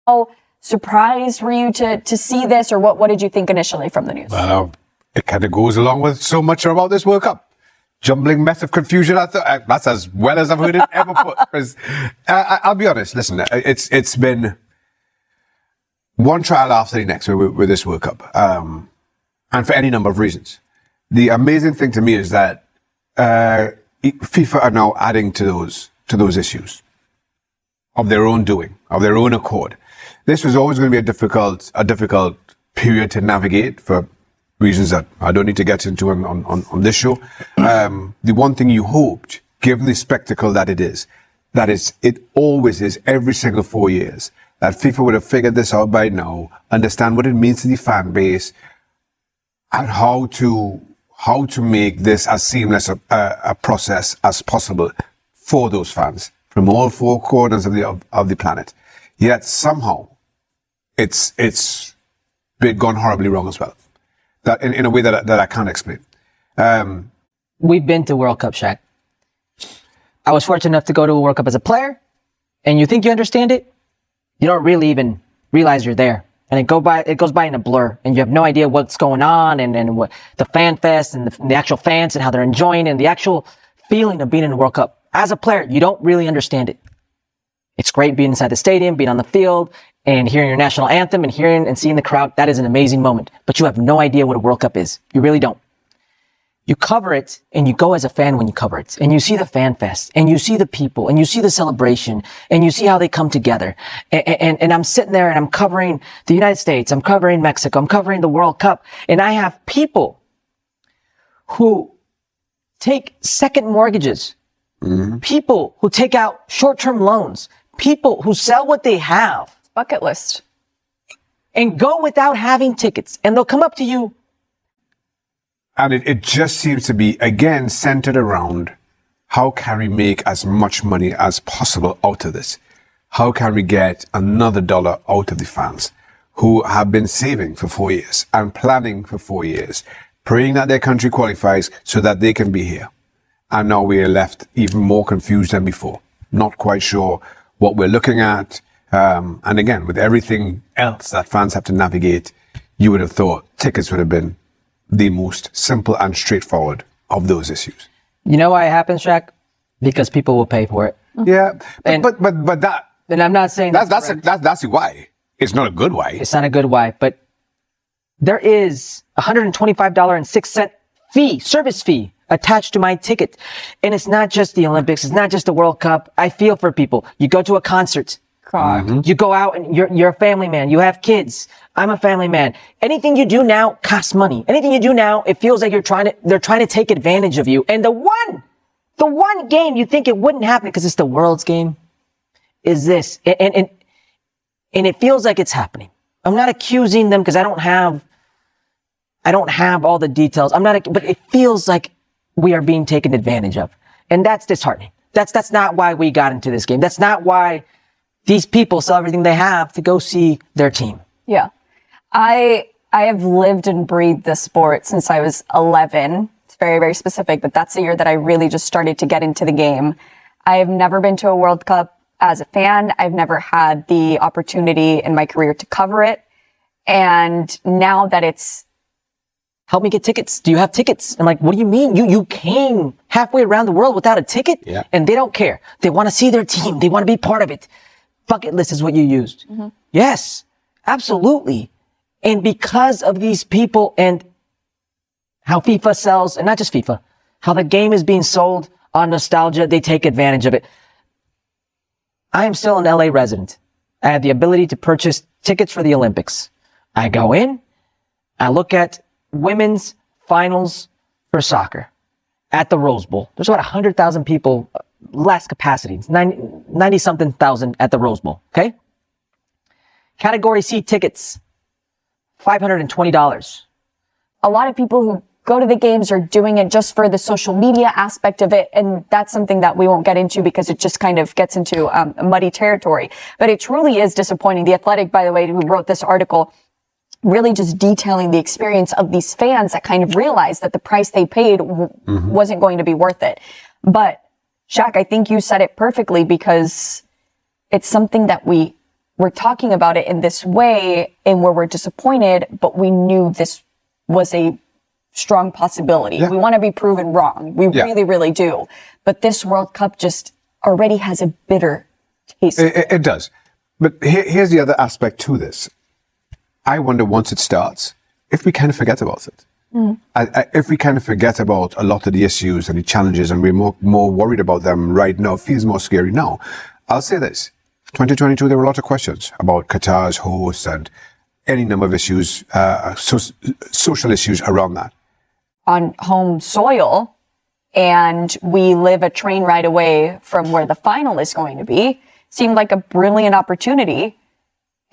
How surprised were you to see this, or what did you think initially from the news? It kind of goes along with so much about this World Cup. Jumbling mess of confusion. That's as well as I've heard it ever put. I'll be honest. Listen, it's been one trial after the next with this World Cup, and for any number of reasons. The amazing thing to me is that FIFA are now adding to those issues of their own doing, of their own accord. This was always going to be a difficult period to navigate for reasons that I don't need to get into on this show. The one thing you hoped, given the spectacle that it always is every single 4 years, that FIFA would have figured this out by now, understand what it means to the fan base, and how to make this as seamless a process as possible for those fans from all four corners of the planet. Yet somehow it's gone horribly wrong as well. That in a way that I can't explain. We've been to World Cup, Shaq. I was fortunate enough to go to a World Cup as a player, and you think you understand it, you don't really even realize you're there. And it goes by in a blur, and you have no idea what's going on, and what the fan fest and the actual fans and how they're enjoying, and the actual feeling of being in a World Cup. As a player, you don't really understand it. It's great being inside the stadium, being on the field, and hearing your national anthem and hearing and seeing the crowd. That is an amazing moment. But you have no idea what a World Cup is. You really don't. You cover it, and you go as a fan when you cover it. And you see the fan fest, and you see the people, and you see the celebration, and you see how they come together. And I'm sitting there, and I'm covering the United States. I'm covering Mexico. I'm covering the World Cup. And I have people who take second mortgages. Mm-hmm. People who take out short-term loans. People who sell what they have. Bucket list. And go without having tickets. And they'll come up to you. And it just seems to be, again, centered around how can we make as much money as possible out of this? How can we get another dollar out of the fans who have been saving for 4 years and planning for 4 years, praying that their country qualifies so that they can be here? And now we are left even more confused than before. Not quite sure what we're looking at. And again, with everything else that fans have to navigate, you would have thought tickets would have been the most simple and straightforward of those issues. You know why it happens, Shaq? Because people will pay for it. Yeah, but that. And I'm not saying that's the why. It's not a good why. It's not a good why, but there is $125.06 fee, service fee, attached to my ticket. And it's not just the Olympics. It's not just the World Cup. I feel for people. You go to a concert. Mm-hmm. You go out and you're a family man. You have kids. I'm a family man. Anything you do now costs money. Anything you do now, it feels like they're trying to take advantage of you. And the one game you think it wouldn't happen because it's the world's game is this. And it feels like it's happening. I'm not accusing them because I don't have all the details. But it feels like we are being taken advantage of. And that's disheartening. That's not why we got into this game. That's not why these people sell everything they have to go see their team. Yeah. I have lived and breathed this sport since I was 11. It's very, very specific, but that's the year that I really just started to get into the game. I have never been to a World Cup as a fan. I've never had the opportunity in my career to cover it. And now that it's... Help me get tickets. Do you have tickets? I'm like, what do you mean? You came halfway around the world without a ticket? Yeah. And they don't care. They want to see their team. They want to be part of it. Bucket list is what you used. Mm-hmm. Yes, absolutely. And because of these people and how FIFA sells, and not just FIFA, how the game is being sold on nostalgia, they take advantage of it. I am still an LA resident. I have the ability to purchase tickets for the Olympics. I go in, I look at women's finals for soccer at the Rose Bowl. There's about 100,000 people, less capacity, 90-something thousand at the Rose Bowl, okay? Category C tickets, $520. A lot of people who go to the games are doing it just for the social media aspect of it, and that's something that we won't get into because it just kind of gets into muddy territory. But it truly is disappointing. The Athletic, by the way, who wrote this article, really just detailing the experience of these fans that kind of realized that the price they paid wasn't going to be worth it. But Shaq, I think you said it perfectly because it's something that we we're talking about it in this way and where we're disappointed, but we knew this was a strong possibility. Yeah. We want to be proven wrong. We really, really do. But this World Cup just already has a bitter taste. It does. But here's the other aspect to this. I wonder once it starts, if we kind of forget about it. If we kind of forget about a lot of the issues and the challenges and we're more worried about them right now, it feels more scary now. I'll say this. 2022, there were a lot of questions about Qatar's host and any number of issues, social issues around that. On home soil, and we live a train ride away from where the final is going to be, seemed like a brilliant opportunity.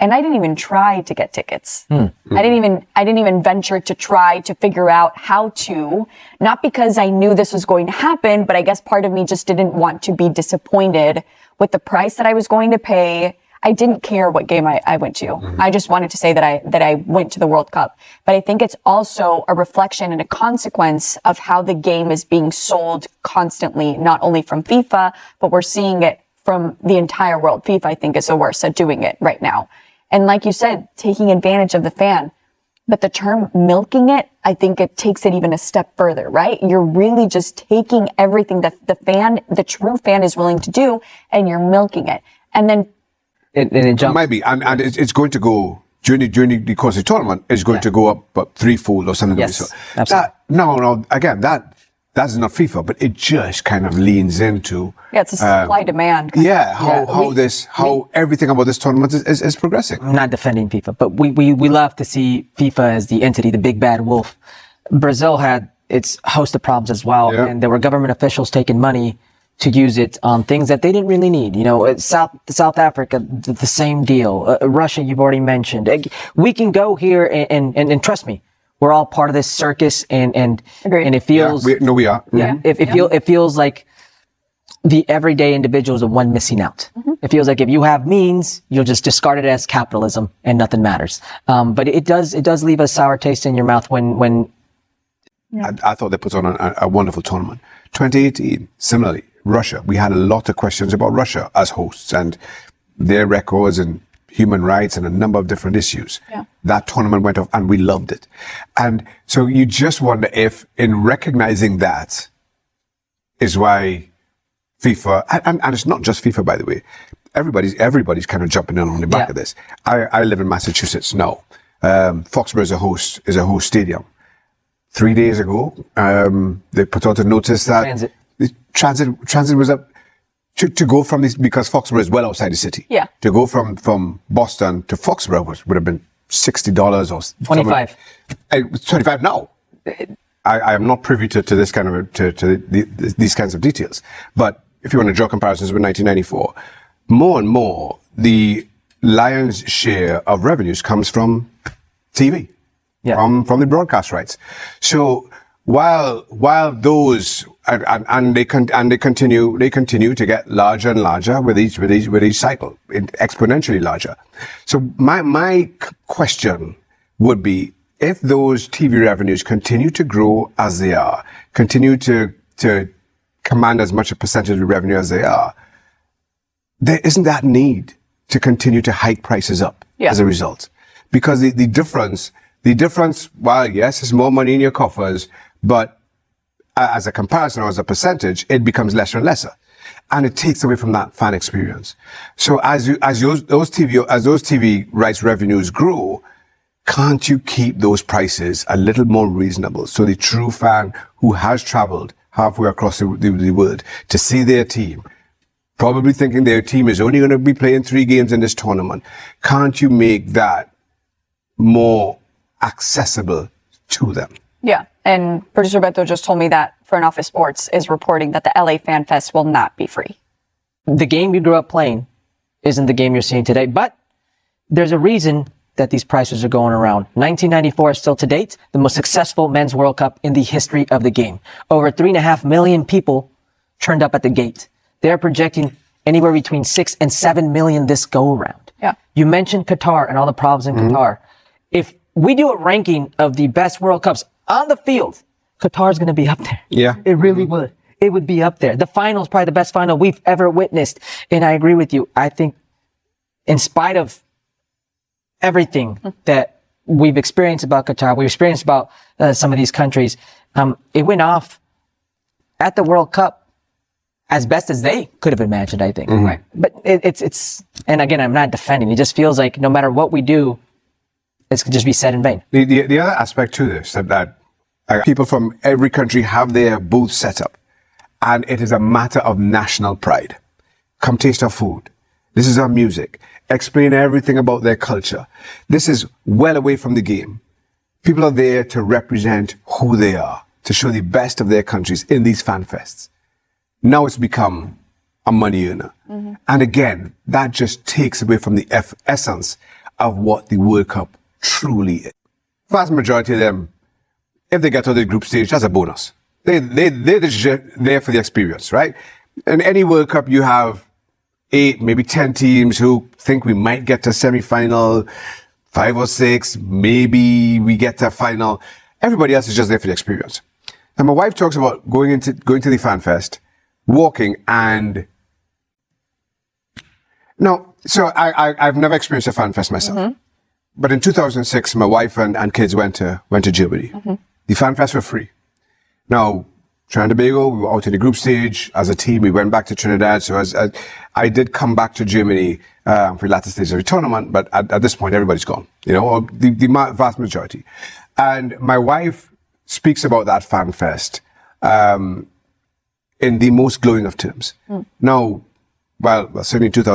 And I didn't even try to get tickets. I didn't even venture to try to figure out how to, not because I knew this was going to happen, but I guess part of me just didn't want to be disappointed with the price that I was going to pay. I didn't care what game I went to. I just wanted to say that I went to the World Cup. But I think it's also a reflection and a consequence of how the game is being sold constantly, not only from FIFA, but we're seeing it from the entire world. FIFA, I think, is the worst at doing it right now. And like you said, taking advantage of the fan. But the term milking it, I think it takes it even a step further, right? You're really just taking everything that the true fan is willing to do, and you're milking it. And then it jumps. It might be, and it's going to go during the course of the tournament. It's going to go up threefold or something. Yes, like absolutely. No. Again, that's not FIFA, but it just kind of leans into it's a supply demand. how everything about this tournament is progressing. I'm not defending FIFA, but we love to see FIFA as the entity, the big bad wolf. Brazil had its host of problems as well, and there were government officials taking money to use it on things that they didn't really need. You know, South Africa, the same deal. Russia, you've already mentioned. We can go here and trust me, we're all part of this circus, and it feels. We are. It feels like the everyday individual is the one missing out. It feels like if you have means, you'll just discard it as capitalism and nothing matters. But it does leave a sour taste in your mouth when. I thought they put on a wonderful tournament. 2018, similarly, Russia. We had a lot of questions about Russia as hosts and their records and human rights and a number of different issues. That tournament went off and we loved it. And so you just wonder if in recognizing that is why FIFA, and it's not just FIFA, by the way, everybody's kind of jumping in on the back of this. I live in Massachusetts now. Foxborough is a host stadium. 3 days ago, they put out a notice that transit was up to go from this, because Foxborough is well outside the city. To go from Boston to Foxborough would have been $60 or $25. It's $25 now. I am not privy to this kind of these kinds of details. But if you want to draw comparisons with 1994, more and more the lion's share of revenues comes from TV. From the broadcast rights. So while those and they continue to get larger and larger with each cycle, exponentially larger. So my question would be, if those TV revenues continue to grow as they are, continue to command as much a percentage of the revenue as they are, there isn't that need to continue to hike prices up as a result, because the difference, while yes, it's more money in your coffers, but as a comparison or as a percentage, it becomes lesser and lesser. And it takes away from that fan experience. So as those TV rights revenues grow, can't you keep those prices a little more reasonable? So the true fan who has traveled halfway across the world to see their team, probably thinking their team is only going to be playing 3 games in this tournament, can't you make that more accessible to them? And producer Beto just told me that Front Office Sports is reporting that the LA Fan Fest will not be free. The game you grew up playing isn't the game you're seeing today, but there's a reason that these prices are going around. 1994 is still to date the most successful men's World Cup in the history of the game. Over 3.5 million people turned up at the gate. They're projecting anywhere between 6 and 7 million this go around. You mentioned Qatar and all the problems in Qatar. If we do a ranking of the best World Cups on the field, Qatar's going to be up there. It really would. It would be up there. The final is probably the best final we've ever witnessed. And I agree with you. I think in spite of everything that we've experienced about Qatar, we've experienced about some of these countries, it went off at the World Cup as best as they could have imagined, I think. Right. But it's, and again, I'm not defending. It just feels like no matter what we do, it's going to just be said in vain. The other aspect to this, that people from every country have their booth set up, and it is a matter of national pride. Come taste our food. This is our music. Explain everything about their culture. This is well away from the game. People are there to represent who they are, to show the best of their countries in these fan fests. Now it's become a money earner. And again, that just takes away from the essence of what the World Cup truly is. Vast majority of them, if they get to the group stage, that's a bonus. They're just there for the experience, right? In any World Cup, you have 8, maybe 10 teams who think we might get to semi-final, 5 or 6, maybe we get to a final. Everybody else is just there for the experience. And my wife talks about going to the fan fest, walking, and no, so I've never experienced a fan fest myself. But in 2006, my wife and kids went to Germany. The fan fests were free. Now, Trinidad and Tobago, we were out in the group stage as a team. We went back to Trinidad. So I did come back to Germany for the latter stage of the tournament, but at this point, everybody's gone. You know, the vast majority. And my wife speaks about that fan fest in the most glowing of terms. Now, well, certainly in 2000.